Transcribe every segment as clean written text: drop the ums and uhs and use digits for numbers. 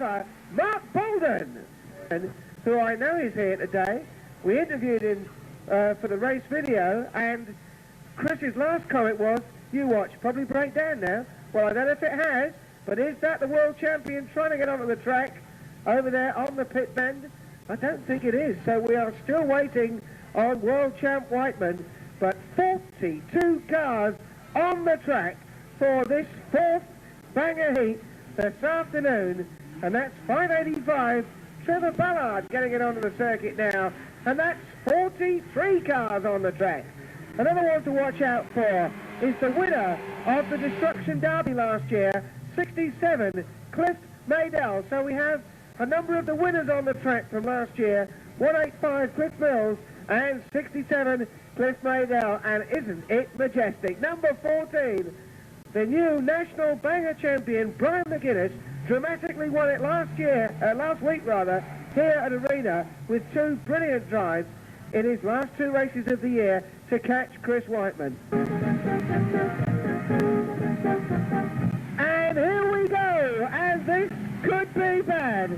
ever, Mark Bolden, who I know is here today. We interviewed him for the race video, and Chris's last comment was, you watch, probably break down now. Well, I don't know if it has, but is that the world champion trying to get onto the track over there on the pit bend? I don't think it is, so we are still waiting on world champ Whiteman, but 42 cars on the track for this fourth banger heat this afternoon, and that's 585 Trevor Ballard getting it onto the circuit now, and that's 43 cars on the track. Another one to watch out for is the winner of the Destruction Derby last year, 67, Cliff Maydell. So we have a number of the winners on the track from last year, 185 Cliff Mills and 67 Cliff Maydell, and isn't it majestic? Number 14, the new national banger champion, Brian McGuinness, dramatically won it last week here at Arena with two brilliant drives in his last two races of the year to catch Chris Whiteman. And here we go, and this could be bad.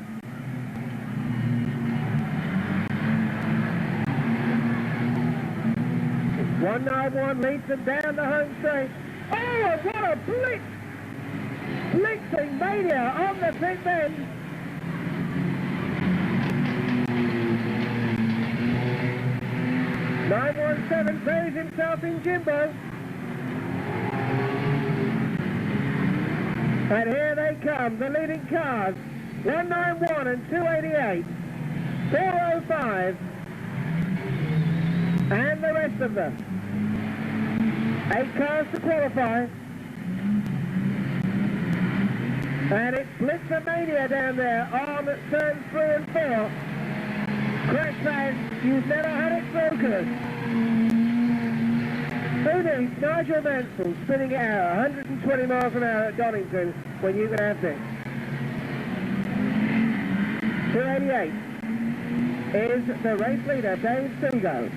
It's 191 leads them down the home straight. Oh, what a blitz! Blitzing mania on the pit bend. .917 buries himself in Jimbo. And here they come, the leading cars. 191 and 288. 405. And the rest of them. 8 cars to qualify. And it's Blitzermania down there on turns 3 and 4. Crash fans, you've never had it so good. Who needs Nigel Mansell spinning it out 120 miles an hour at Donington when you can have this? 288 is the race leader, Dave Seago.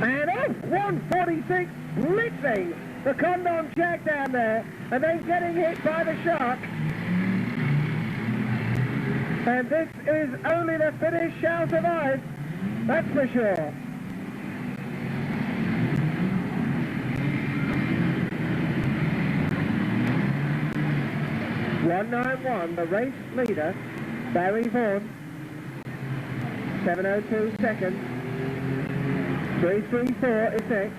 And off 146, blitzing the Condon Jack down there, and then getting hit by the Shark. And this is only the finish shall survive, that's for sure. .191, the race leader, Barry Vaughan. 702 second. 334 Essex.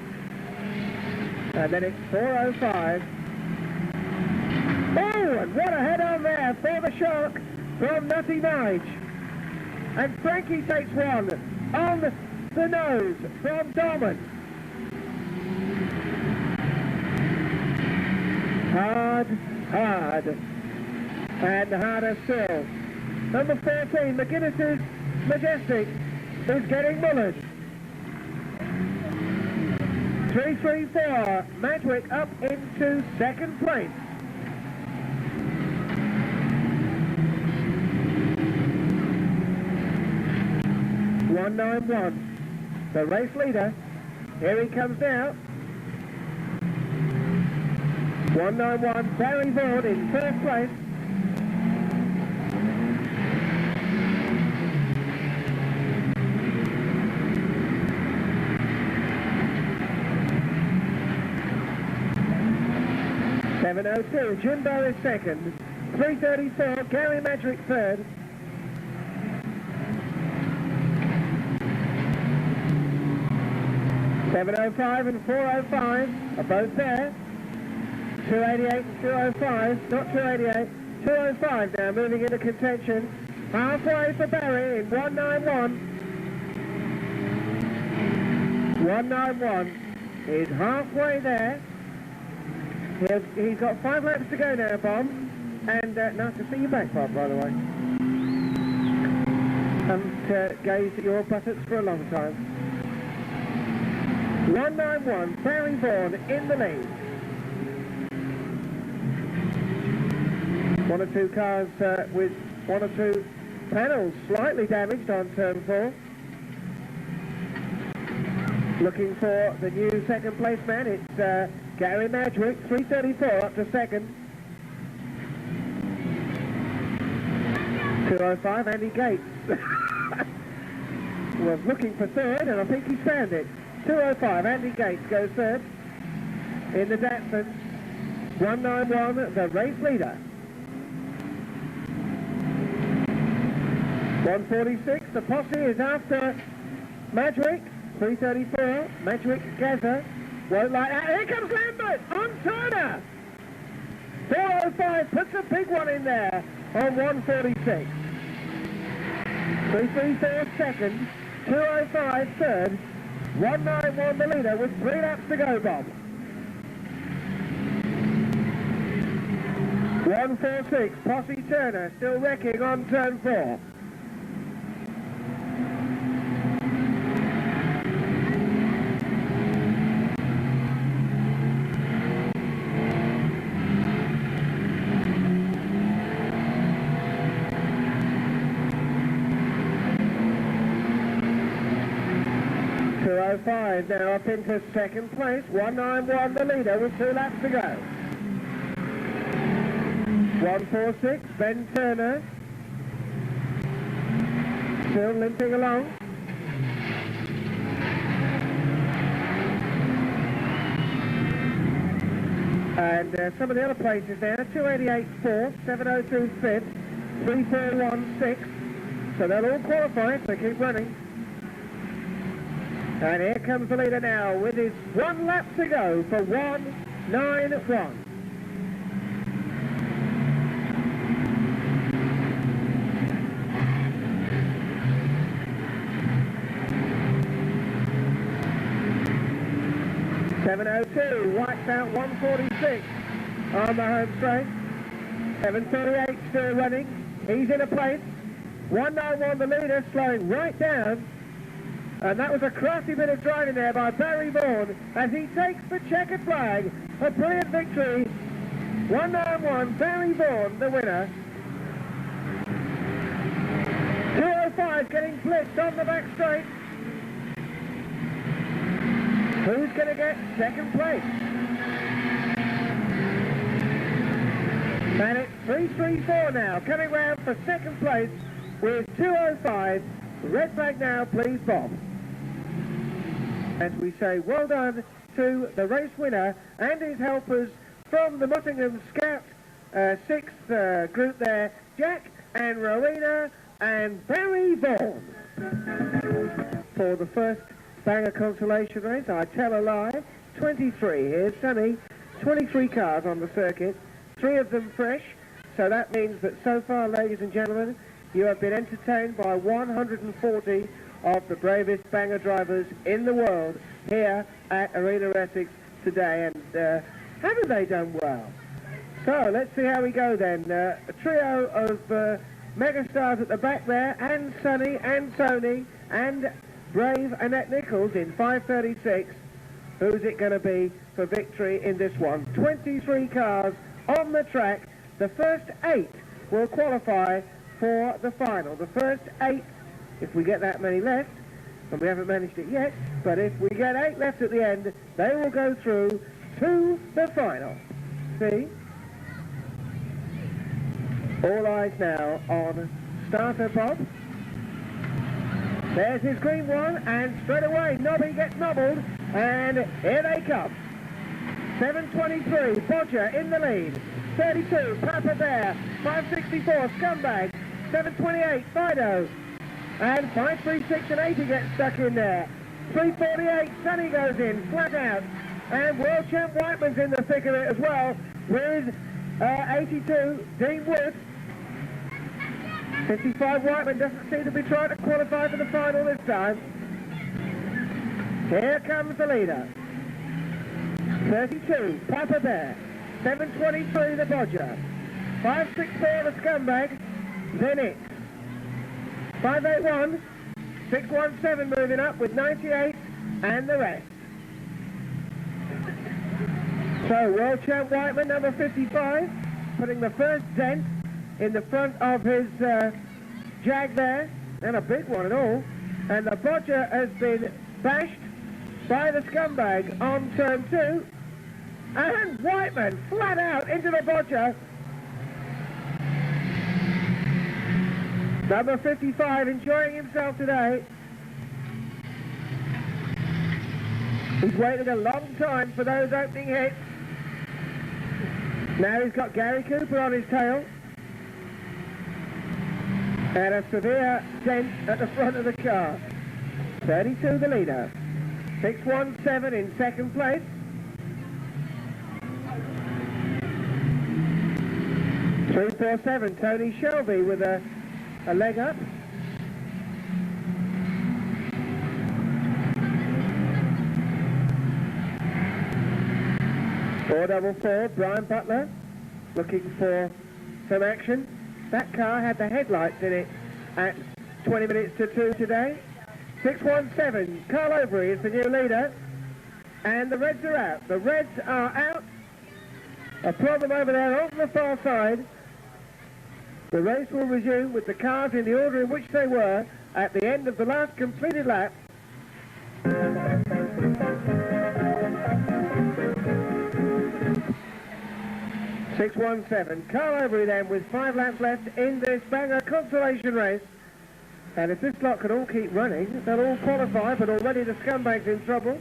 And then it's 405. Oh, and what a head on there for the Shark from Nutty Nige. And Frankie takes one on the nose from Dolman. Hard. And harder still. Number 14, McGuinness's Majestic, is getting mullered. 334, Madwick up into second place. .191, the race leader. Here he comes now. 191, Barry Vaughan in first place. .702, Jimbo is second. 334, Gary Madrick third. .705 and 405 are both there. 288 and 205, not 288, 205 now, moving into contention. Halfway for Barry in 191. 191 is halfway there. He's got 5 laps to go now, Bob. And nice to see you back, Bob, by the way. Haven't gazed at your buttocks for a long time. 191, Barry Vaughan in the lead. 1 or 2 cars with 1 or 2 panels slightly damaged on turn 4. Looking for the new second place man, it's Gary Madrick, 334 up to second. 205, Andy Gates was looking for third, and I think he's found it. 205, Andy Gates goes third in the Datsun 191, the race leader. 146, the posse is after Madrick. 334, Madrick Gaza won't like that. Here comes Lambert on Turner. 405 puts a big one in there on 146. 334 second, 205 third, 191 the leader with 3 laps to go, Bob. 146, Posse Turner still wrecking on turn 4. Now up into second place, 191 the leader with 2 laps to go. 146, Ben Turner still limping along. And some of the other places now, 288 fourth, 702 fifth, 3416, so they'll all qualify if they keep running. And here comes the leader now with his 1 lap to go for 191. .702 wipes out 146 on the home straight. 738 still running. He's in a place. 191 the leader, slowing right down. And that was a crafty bit of driving there by Barry Vaughan as he takes the checkered flag. A brilliant victory. 191, Barry Vaughan, the winner. 205 getting blitzed on the back straight. Who's going to get second place? And it's 334 now, coming round for second place with 205. Red flag now, please, Bob. And we say well done to the race winner and his helpers from the Mottingham Scout 6th group there, Jack and Rowena and Barry Vaughan. For the first Banger consolation race, I tell a lie, 23. Here's Sonny, 23 cars on the circuit, 3 of them fresh, so that means that so far, ladies and gentlemen, you have been entertained by 140 of the bravest Banger drivers in the world here at Arena Essex today, and haven't they done well? So let's see how we go then. A trio of megastars at the back there, and Sonny and Tony and Brave Annette Nichols in 536. Who's it going to be for victory in this one? 23 cars on the track. The first 8 will qualify for the final. The first 8, if we get that many left, and we haven't managed it yet, but if we get 8 left at the end, they will go through to the final. See? All eyes now on starter Bob. There's his green one, and straight away Nobby gets nobbled, and here they come. 723, Bodger in the lead. 32, Papa Bear. 564, Scumbag. 728, Fido. And 536 and 80 gets stuck in there. 348, Sonny goes in, flat out. And World Champ Whiteman's in the thick of it as well, with 82, Dean Wood. 55, Whiteman doesn't seem to be trying to qualify for the final this time. Here comes the leader. 32, Papa Bear. 723, the Bodger. 564, the Scumbag. Then it. 581, 617 moving up with 98 and the rest. So World Champ Whiteman, number 55, putting the first dent in the front of his Jag there, and a big one and all. And the Bodger has been bashed by the Scumbag on turn 2. And Whiteman flat out into the Bodger. Number 55 enjoying himself today. He's waited a long time for those opening hits. Now he's got Gary Cooper on his tail. And a severe dent at the front of the car. 32 the leader. 617 in second place. Three, 4, 7, Tony Shelby with a leg up. Four, 4, Brian Butler looking for some action. That car had the headlights in it at 20 minutes to 2 today. 617, Carl Overy is the new leader. And the Reds are out. The Reds are out. A problem over there on the far side. The race will resume with the cars in the order in which they were at the end of the last completed lap. 617. Carl Overy then with 5 laps left in this banger consolation race. And if this lot can all keep running, they'll all qualify, but already the Scumbag's in trouble.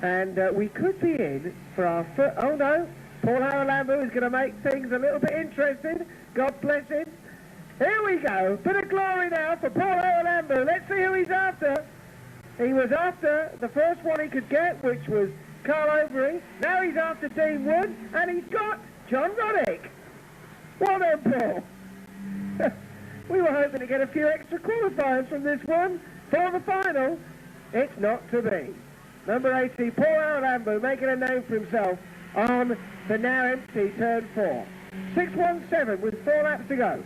And we could be in for our first... Oh no, Paul Haralambu is going to make things a little bit interesting. God bless him. Here we go. Bit of glory now for Paul Haralambu. Let's see who he's after. He was after the first one he could get, which was Carl Overy. Now he's after Dean Wood, and he's got John Roddick. Well done, Paul. We were hoping to get a few extra qualifiers from this one for the final. It's not to be. Number 80, Paul Haralambu, making a name for himself on the now empty turn 4. 617 with 4 laps to go.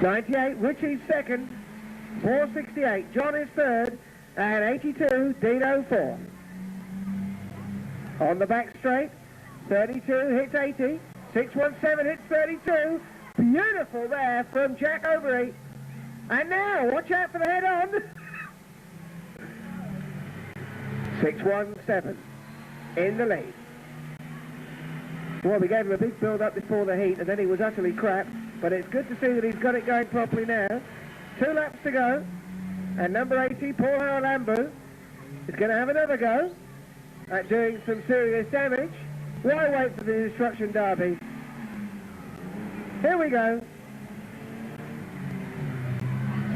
98, Richie's second. 468, John is third. And 82, Dino 4. On the back straight, 32 hits 80. 617 hits 32. Beautiful there from Jack Overy. And now, watch out for the head-on. 617 in the lead. Well, we gave him a big build-up before the heat, and then he was utterly crap. But it's good to see that he's got it going properly now. 2 laps to go. And number 80, Paul Haralambu, is going to have another go at doing some serious damage. Why wait for the Destruction Derby? Here we go.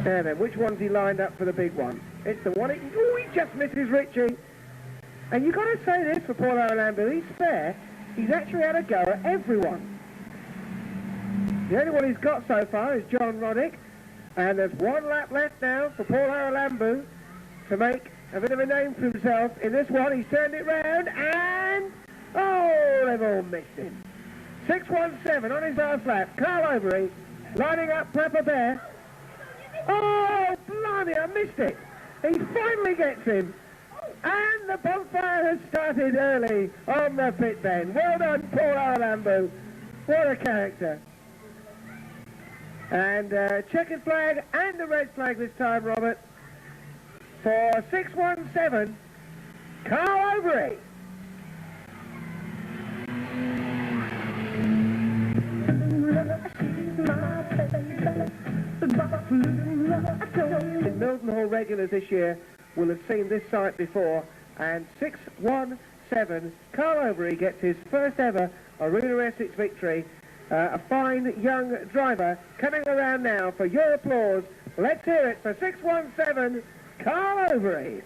Now then, which one's he lined up for the big one? It's the one... he just misses Richie. And you've got to say this for Paul Haralambu. He's fair. He's actually had a go at everyone. The only one he's got so far is John Roddick. And there's 1 lap left now for Paul Haralambu to make a bit of a name for himself. In this one, he's turned it round and... oh, they've all missed him. 617 on his last lap. Carl Overy lining up Papa Bear. Oh, blimey, I missed it. He finally gets him. And the bonfire has started early on the pit bend. Well done, Paul Haralambu. What a character. And checkered flag and the red flag this time, Robert, for 617, Carl Overy. The Milton Hall regulars this year will have seen this sight before, and 617, Carl Overy gets his first ever Arena Essex victory. A fine young driver coming around now for your applause. Let's hear it for 617, Carl Overy.